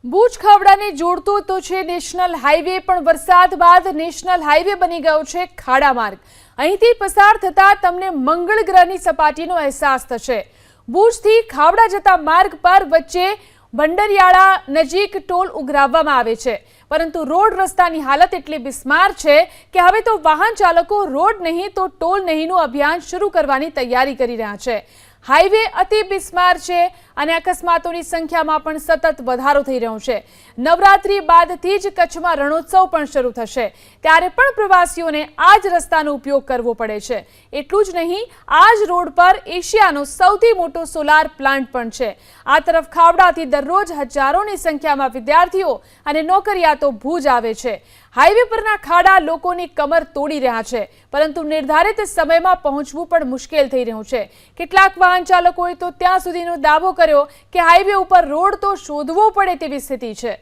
ભુજ ખાવડાને જોડતો તો છે નેશનલ હાઈવે, પણ વરસાદ બાદ નેશનલ હાઈવે બની ગયો છે ખાડા માર્ગ। અહીંથી પસાર થતા તમને મંગળ ગ્રહની સપાટીનો અહેસાસ થશે। ભુજથી ખાવડા જતા માર્ગ પર વચ્ચે ભંડરિયાળા નજીક ટોલ ઉઘરાવવામાં આવે છે, પરંતુ રોડ રસ્તાની હાલત એટલી બિસ્માર છે કે હવે તો વાહન ચાલકો રોડ નહીં તો ટોલ નહીંનું અભિયાન શરૂ કરવાની તૈયારી કરી રહ્યા છે। હાઈવે અતિ બિસ્માર છે અને અકસ્માતોની સંખ્યામાં પણ સતત વધારો થઈ રહ્યો છે। નવરાત્રી બાદથી જ કચ્છમાં રણોત્સવ પણ શરૂ થશે, ત્યારે પણ પ્રવાસીઓને આ જ રસ્તાનો ઉપયોગ કરવો પડે છે। એટલું જ નહીં, આ જ રોડ પર એશિયાનો સૌથી મોટો સોલાર પ્લાન્ટ પણ છે। આ તરફ ખાવડાથી દરરોજ હજારોની સંખ્યામાં વિદ્યાર્થીઓ અને નોકરિયાતો ભુજ આવે છે। હાઈવે પરના ખાડા લોકોની કમર તોડી રહ્યા છે, પરંતુ નિર્ધારિત સમયમાં પહોંચવું પણ મુશ્કેલ થઈ રહ્યું છે। કેટલાક વાહન ચાલકોએ તો ત્યાં સુધીનો દાવો કર્યો કે હાઈવે ઉપર રોડ તો શોધવો પડે તેવી સ્થિતિ છે।